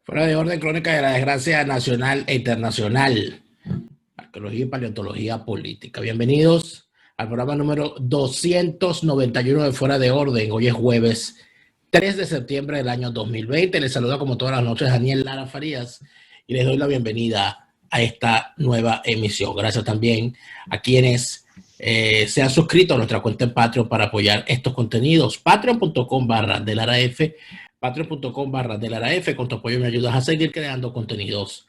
Fuera de orden, crónica de la desgracia nacional e internacional. Arqueología y paleontología política. Bienvenidos al programa número 291 de Fuera de Orden. Hoy es jueves 3 de septiembre del año 2020. Les saluda como todas las noches Daniel Lara Farías y les doy la bienvenida a esta nueva emisión. Gracias también a quienes se han suscrito a nuestra cuenta en Patreon para apoyar estos contenidos. Patreon.com/DeLaraF. Patreon.com/DeLaraF. Con tu apoyo me ayudas a seguir creando contenidos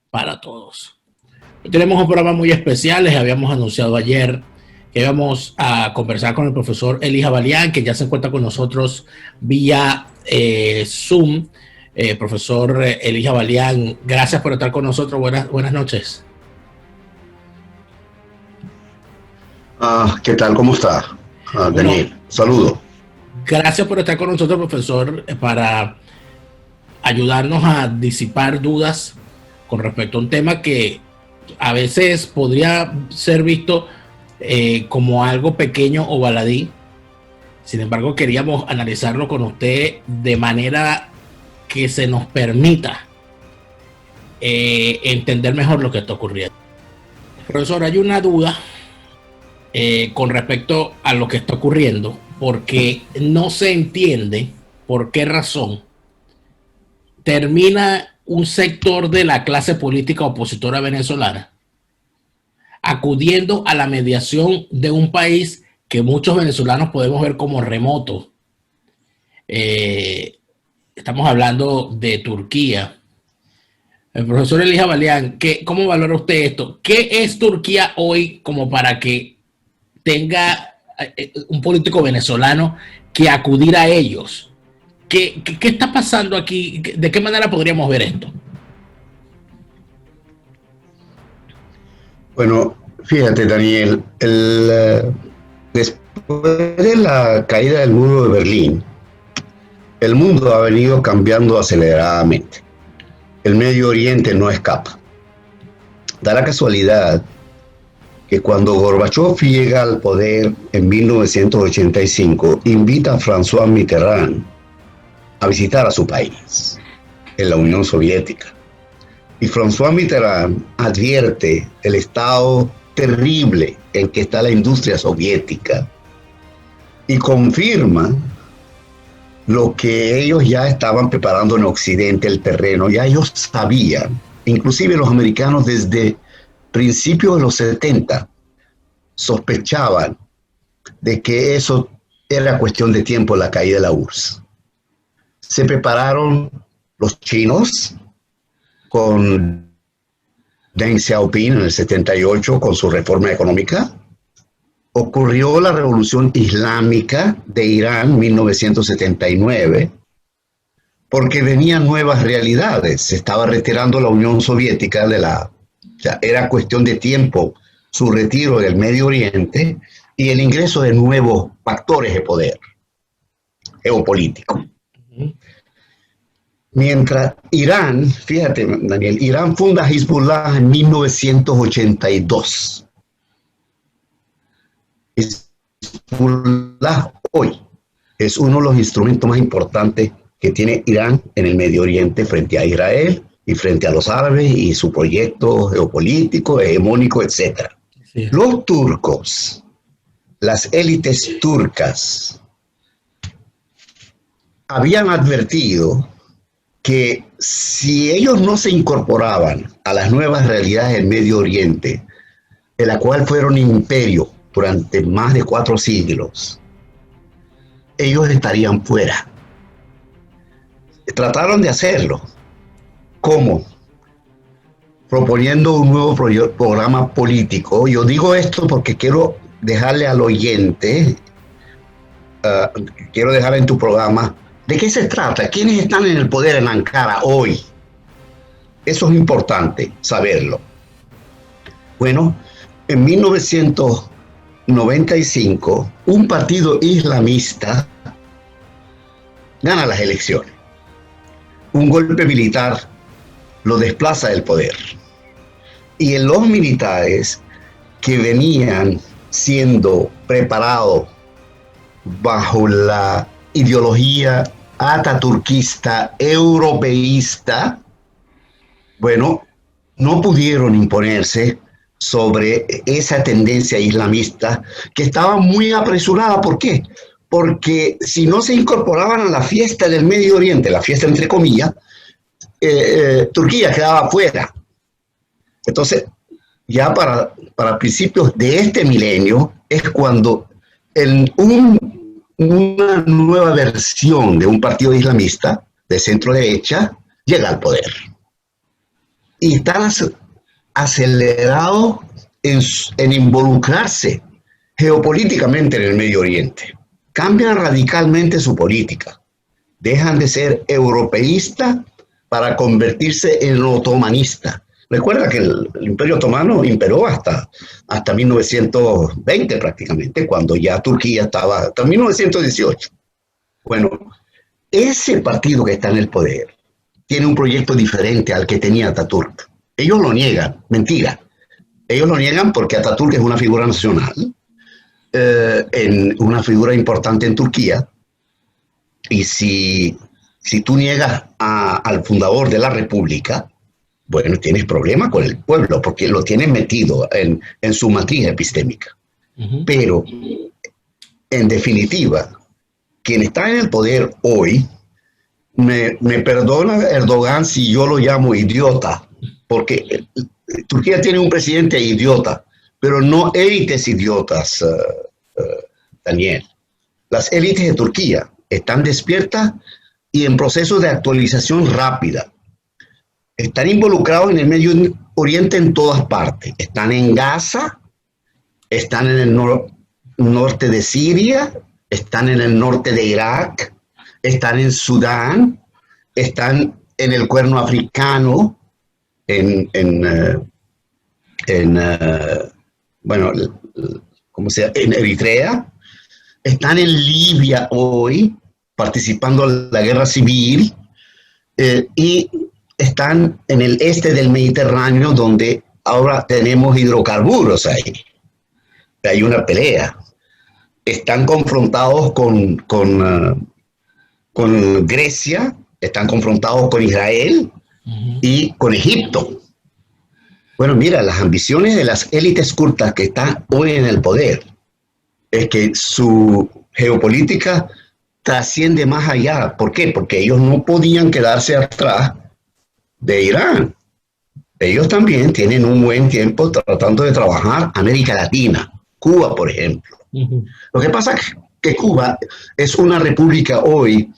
para todos. Hoy tenemos un programa muy especial. Les habíamos anunciado ayer que íbamos a conversar con el profesor Elijah Balián, que ya se encuentra con nosotros vía Zoom. Profesor Elijah Balián, gracias por estar con nosotros. Buenas noches. ¿Qué tal? ¿Cómo está? Daniel, bueno, saludo. Gracias por estar con nosotros, profesor, para ayudarnos a disipar dudas con respecto a un tema que a veces podría ser visto como algo pequeño o baladí. Sin embargo, queríamos analizarlo con usted de manera que se nos permita entender mejor lo que está ocurriendo. Profesor, hay una duda con respecto a lo que está ocurriendo, porque no se entiende por qué razón termina un sector de la clase política opositora venezolana acudiendo a la mediación de un país que muchos venezolanos podemos ver como remoto. Estamos hablando de Turquía. El profesor Elijah Balián, ¿cómo valora usted esto? ¿Qué es Turquía hoy como para que tenga un político venezolano que acudir a ellos? ¿Qué está pasando aquí? ¿De qué manera podríamos ver esto? Bueno, fíjate, Daniel, después de la caída del muro de Berlín, el mundo ha venido cambiando aceleradamente. El Medio Oriente no escapa. Da la casualidad que cuando Gorbachev llega al poder en 1985, invita a François Mitterrand a visitar a su país, en la Unión Soviética. Y François Mitterrand advierte el estado terrible en que está la industria soviética y confirma lo que ellos ya estaban preparando en Occidente, el terreno. Ya ellos sabían, inclusive los americanos desde principios de los 70 sospechaban de que eso era cuestión de tiempo, la caída de la URSS. Se prepararon los chinos con Deng Xiaoping en el 78 con su reforma económica. Ocurrió la revolución islámica de Irán en 1979 porque venían nuevas realidades. Se estaba retirando la Unión Soviética era cuestión de tiempo su retiro del Medio Oriente y el ingreso de nuevos factores de poder geopolítico. Mientras Irán, fíjate, Daniel, Irán funda Hezbollah en 1982. Hezbollah hoy es uno de los instrumentos más importantes que tiene Irán en el Medio Oriente frente a Israel y frente a los árabes y su proyecto geopolítico, hegemónico, etc. Sí. Los turcos, las élites turcas, habían advertido que si ellos no se incorporaban a las nuevas realidades del Medio Oriente, de la cual fueron imperio durante más de 4 siglos, ellos estarían fuera. Trataron de hacerlo. ¿Cómo? Proponiendo un nuevo programa político. Yo digo esto porque quiero dejarle al oyente, quiero dejar en tu programa, ¿de qué se trata? ¿Quiénes están en el poder en Ankara hoy? Eso es importante saberlo. Bueno, en 1990 95, un partido islamista gana las elecciones. Un golpe militar lo desplaza del poder. Y en los militares que venían siendo preparados bajo la ideología ataturquista, europeísta, bueno, no pudieron imponerse sobre esa tendencia islamista que estaba muy apresurada. ¿Por qué? Porque si no se incorporaban a la fiesta del Medio Oriente, la fiesta entre comillas, Turquía quedaba fuera. Entonces, ya para principios de este milenio es cuando una nueva versión de un partido islamista de centro derecha llega al poder. Y están acelerados en involucrarse geopolíticamente en el Medio Oriente. Cambian radicalmente su política. Dejan de ser europeístas para convertirse en otomanista. Recuerda que el Imperio Otomano imperó hasta 1920 prácticamente, cuando ya Turquía estaba, hasta 1918. Bueno, ese partido que está en el poder tiene un proyecto diferente al que tenía Ataturk. Ellos lo niegan, mentira. Ellos lo niegan porque Ataturk es una figura nacional, una figura importante en Turquía, y si tú niegas al fundador de la República, bueno, tienes problemas con el pueblo, porque lo tienes metido en su matriz epistémica. Pero, en definitiva, quien está en el poder hoy, me perdona Erdogan si yo lo llamo idiota, porque Turquía tiene un presidente idiota, pero no élites idiotas, Daniel. Las élites de Turquía están despiertas y en proceso de actualización rápida. Están involucrados en el Medio Oriente en todas partes. Están en Gaza, están en el norte de Siria, están en el norte de Irak, están en Sudán, están en el Cuerno Africano, en Eritrea, están en Libia hoy, participando en la guerra civil, y están en el este del Mediterráneo, donde ahora tenemos hidrocarburos ahí. Hay una pelea. Están confrontados con Grecia, están confrontados con Israel y con Egipto. Bueno, mira, las ambiciones de las élites kurdas que están hoy en el poder es que su geopolítica trasciende más allá. ¿Por qué? Porque ellos no podían quedarse atrás de Irán. Ellos también tienen un buen tiempo tratando de trabajar América Latina, Cuba, por ejemplo. Lo que pasa es que Cuba es una república hoy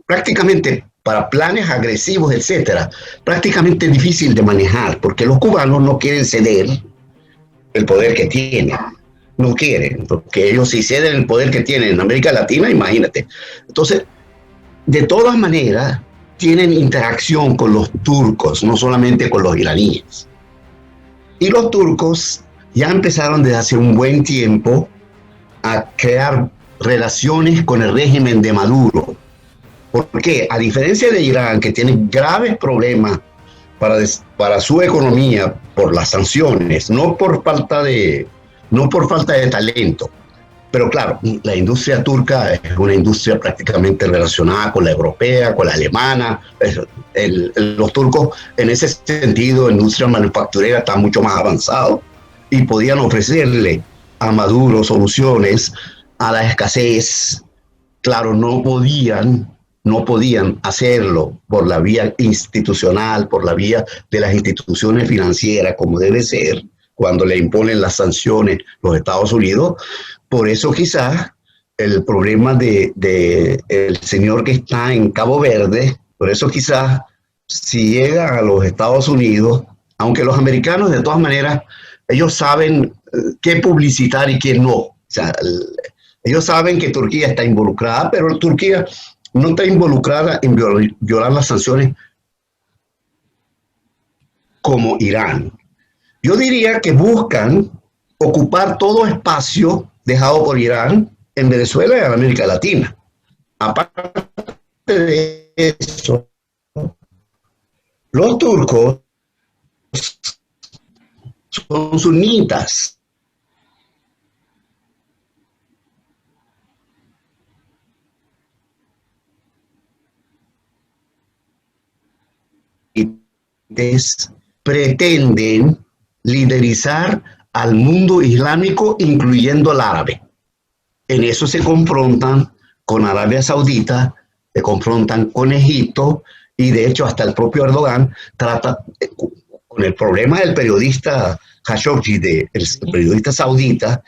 prácticamente para planes agresivos, etcétera, prácticamente difícil de manejar, porque los cubanos no quieren ceder el poder que tienen. No quieren, porque ellos si ceden el poder que tienen en América Latina, imagínate. Entonces, de todas maneras, tienen interacción con los turcos, no solamente con los iraníes. Y los turcos ya empezaron desde hace un buen tiempo a crear relaciones con el régimen de Maduro. Porque a diferencia de Irán, que tiene graves problemas para su economía por las sanciones, no por falta de talento, pero claro, la industria turca es una industria prácticamente relacionada con la europea, con la alemana. Los turcos, en ese sentido, la industria manufacturera está mucho más avanzado y podían ofrecerle a Maduro soluciones a la escasez. Claro, no podían hacerlo por la vía institucional, por la vía de las instituciones financieras, como debe ser cuando le imponen las sanciones los Estados Unidos. Por eso quizás el problema de el señor que está en Cabo Verde, por eso quizás si llega a los Estados Unidos, aunque los americanos de todas maneras, ellos saben qué publicitar y qué no. O sea, ellos saben que Turquía está involucrada, pero Turquía no está involucrada en violar las sanciones como Irán. Yo diría que buscan ocupar todo espacio dejado por Irán en Venezuela y en América Latina. Aparte de eso, los turcos son sunitas. Pretenden liderizar al mundo islámico, incluyendo el árabe. En eso se confrontan con Arabia Saudita, se confrontan con Egipto, y de hecho hasta el propio Erdogan trata con el problema del periodista Khashoggi, el periodista saudita,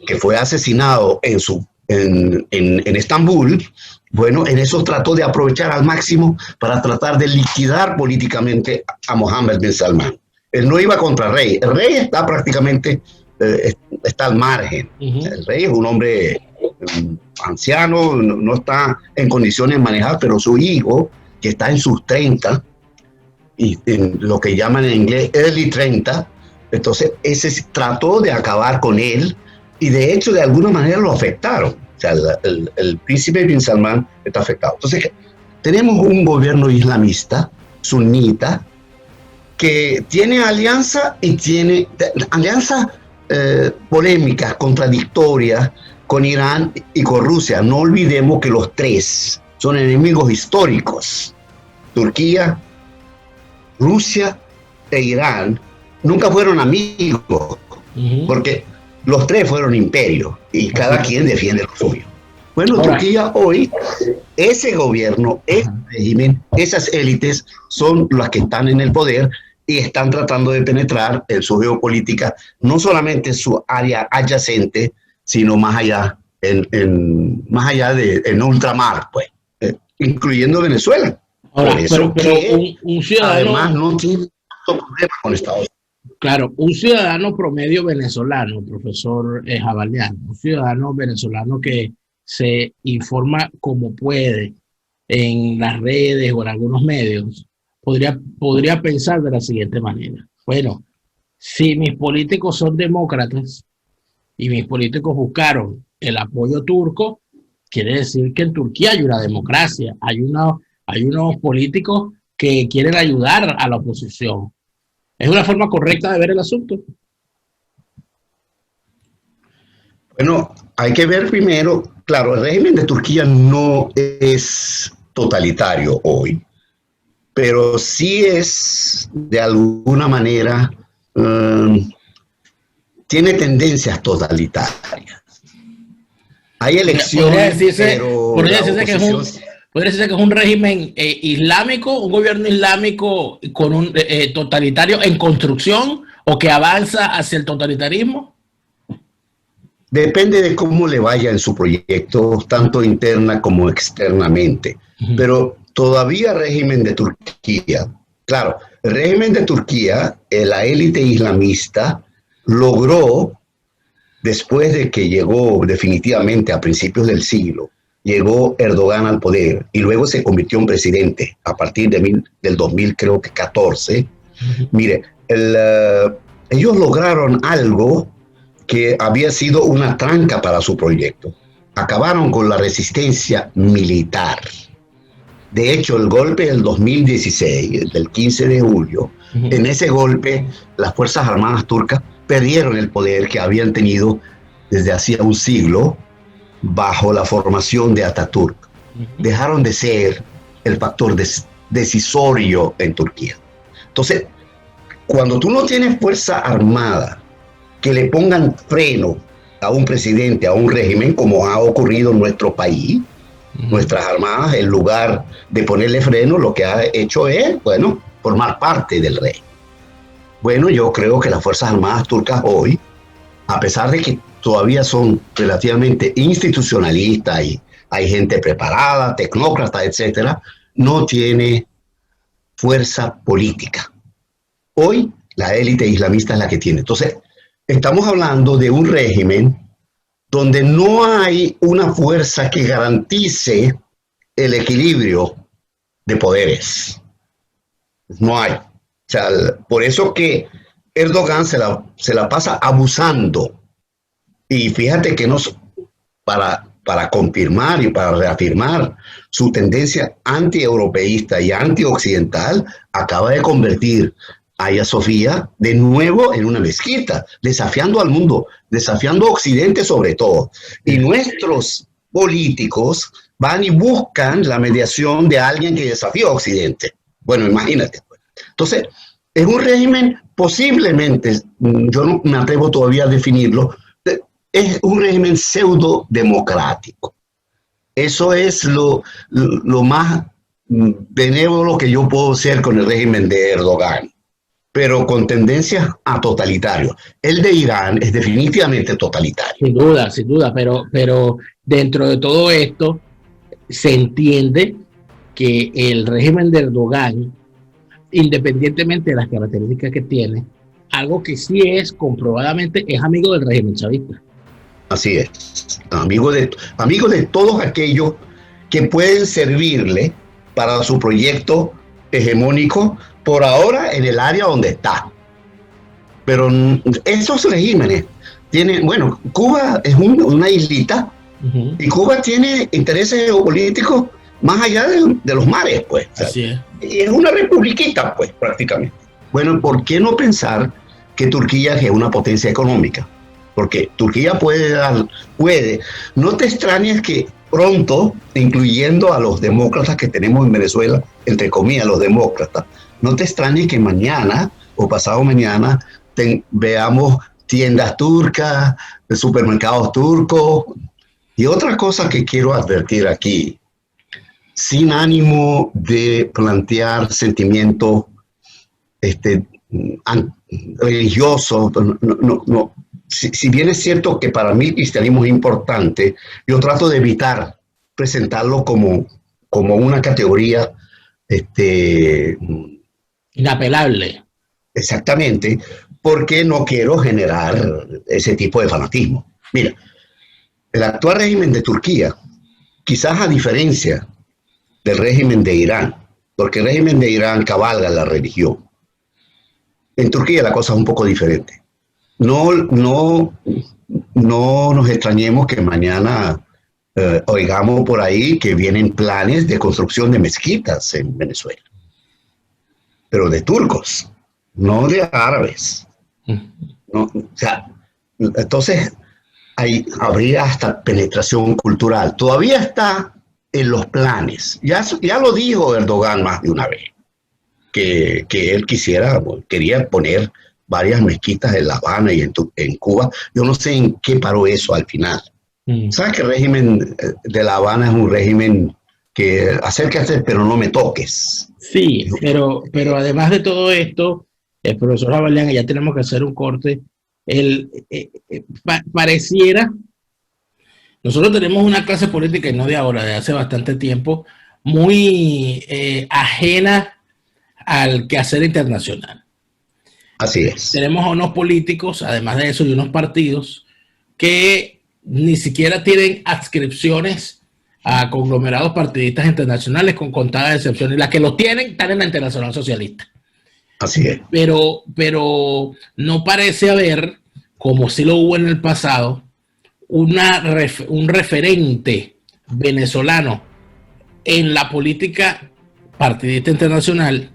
que fue asesinado en Estambul. Bueno, en eso trató de aprovechar al máximo para tratar de liquidar políticamente a Mohammed bin Salman. Él no iba contra el rey. El rey está prácticamente, está al margen. El rey es un hombre anciano, no está en condiciones de manejar, pero su hijo, que está en sus 30, y en lo que llaman en inglés early 30, entonces ese trató de acabar con él, y de hecho de alguna manera lo afectaron. O sea, el príncipe bin Salman está afectado. Entonces tenemos un gobierno islamista, sunita, que tiene alianza y tiene alianzas polémicas, contradictorias con Irán y con Rusia. No olvidemos que los tres son enemigos históricos. Turquía, Rusia e Irán nunca fueron amigos, porque los tres fueron imperios y cada quien defiende lo suyo. Bueno, Turquía hoy, ese gobierno, ese régimen, esas élites son las que están en el poder y están tratando de penetrar en su geopolítica, no solamente en su área adyacente, sino más allá, en ultramar, pues, incluyendo Venezuela. Ahora, por eso pero un ciudadano, además no tiene problema con Estados Unidos. Claro, un ciudadano promedio venezolano, profesor Javalian, un ciudadano venezolano que se informa como puede en las redes o en algunos medios, podría pensar de la siguiente manera. Bueno, si mis políticos son demócratas y mis políticos buscaron el apoyo turco, quiere decir que en Turquía hay una democracia, hay unos políticos que quieren ayudar a la oposición. ¿Es una forma correcta de ver el asunto? Bueno, hay que ver primero, claro, el régimen de Turquía no es totalitario hoy, pero sí es de alguna manera, tiene tendencias totalitarias. Hay elecciones, podría decirse que es un régimen islámico, un gobierno islámico con un totalitario en construcción, o que avanza hacia el totalitarismo. Depende de cómo le vaya en su proyecto, tanto interna como externamente. Pero todavía el régimen de Turquía, claro, el régimen de Turquía, la élite islamista, logró, después de que llegó definitivamente a principios del siglo, llegó Erdogan al poder y luego se convirtió en presidente a partir del 2014. Mire, ellos lograron algo que había sido una tranca para su proyecto. Acabaron con la resistencia militar. De hecho, el golpe del 2016, del 15 de julio, en ese golpe las Fuerzas Armadas turcas perdieron el poder que habían tenido desde hacía un siglo bajo la formación de Atatürk. Dejaron de ser el factor decisorio en Turquía. Entonces, cuando tú no tienes fuerza armada que le pongan freno a un presidente, a un régimen, como ha ocurrido en nuestro país, nuestras armadas, en lugar de ponerle freno, lo que ha hecho es, bueno, formar parte del rey. Bueno, yo creo que las Fuerzas Armadas turcas hoy, a pesar de que todavía son relativamente institucionalistas y hay gente preparada, tecnócrata, etcétera, no tiene fuerza política. Hoy la élite islamista es la que tiene. Entonces, estamos hablando de un régimen donde no hay una fuerza que garantice el equilibrio de poderes. No hay. O sea, por eso que Erdogan se la pasa abusando Y fíjate que para confirmar y para reafirmar su tendencia anti-europeísta y anti-occidental, acaba de convertir a Hagia Sofía de nuevo en una mezquita, desafiando al mundo, desafiando a Occidente sobre todo. Y nuestros políticos van y buscan la mediación de alguien que desafía a Occidente. Bueno, imagínate. Entonces, es un régimen posiblemente, yo no me atrevo todavía a definirlo, es un régimen pseudo democrático. Eso es lo más benévolo que yo puedo ser con el régimen de Erdogan, pero con tendencias a totalitario. El de Irán es definitivamente totalitario. Sin duda, pero dentro de todo esto se entiende que el régimen de Erdogan, independientemente de las características que tiene, algo que sí es comprobadamente, es amigo del régimen chavista. Así es, amigo de todos aquellos que pueden servirle para su proyecto hegemónico por ahora en el área donde está. Pero esos regímenes tienen, bueno, Cuba es una islita y Cuba tiene intereses geopolíticos más allá de los mares, pues. Así es. Y es una republiquita, pues, prácticamente. Bueno, ¿por qué no pensar que Turquía es una potencia económica? Porque Turquía puede, no te extrañes que pronto, incluyendo a los demócratas que tenemos en Venezuela, entre comillas, los demócratas, no te extrañes que mañana o pasado mañana veamos tiendas turcas, supermercados turcos. Y otra cosa que quiero advertir aquí, sin ánimo de plantear sentimientos religiosos, no. Si bien es cierto que para mí el cristianismo es importante, yo trato de evitar presentarlo como una categoría inapelable. Exactamente, porque no quiero generar ese tipo de fanatismo. Mira, el actual régimen de Turquía, quizás a diferencia del régimen de Irán, porque el régimen de Irán cabalga la religión, en Turquía la cosa es un poco diferente. No nos extrañemos que mañana oigamos por ahí que vienen planes de construcción de mezquitas en Venezuela, pero de turcos, no de árabes. No, o sea, entonces habría hasta penetración cultural. Todavía está en los planes. Ya lo dijo Erdogan más de una vez, que él quería poner varias mezquitas en La Habana y en Cuba. Yo no sé en qué paró eso al final. ¿Sabes que el régimen de La Habana es un régimen que acércate pero no me toques? Sí, pero además de todo esto, el profesor Abelian, ya tenemos que hacer un corte. Pareciera, nosotros tenemos una clase política, y no de ahora, de hace bastante tiempo, muy ajena al quehacer internacional. Así es. Tenemos a unos políticos, además de eso, y unos partidos que ni siquiera tienen adscripciones a conglomerados partidistas internacionales, con contadas excepciones. Las que los tienen están en la Internacional Socialista. Así es. Pero no parece haber, como sí lo hubo en el pasado, un referente venezolano en la política partidista internacional,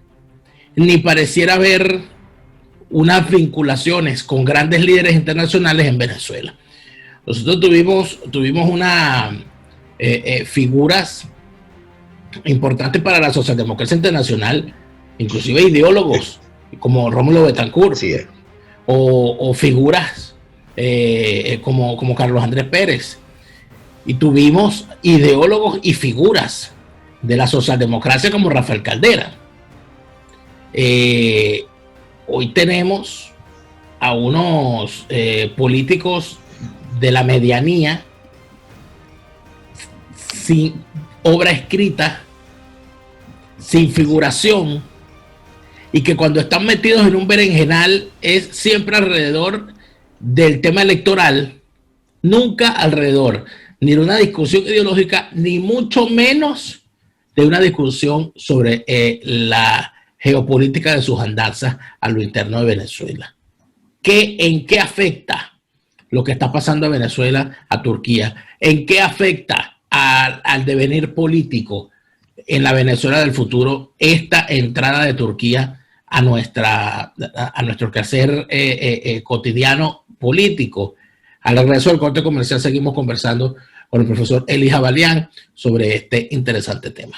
ni pareciera haber unas vinculaciones con grandes líderes internacionales en Venezuela. Nosotros tuvimos una figuras importantes para la socialdemocracia internacional, inclusive ideólogos como Rómulo Betancourt, sí, o figuras como Carlos Andrés Pérez, y tuvimos ideólogos y figuras de la socialdemocracia como Rafael Caldera. Hoy tenemos a unos políticos de la medianía sin obra escrita, sin figuración, y que cuando están metidos en un berenjenal es siempre alrededor del tema electoral, nunca alrededor ni de una discusión ideológica, ni mucho menos de una discusión sobre la geopolítica de sus andanzas a lo interno de Venezuela. ¿En qué afecta lo que está pasando a Venezuela, a Turquía. ¿En qué afecta al devenir político en la Venezuela del futuro esta entrada de Turquía a nuestro quehacer cotidiano político? Al regreso del corte comercial seguimos conversando con el profesor Eli Jabalián sobre este interesante tema.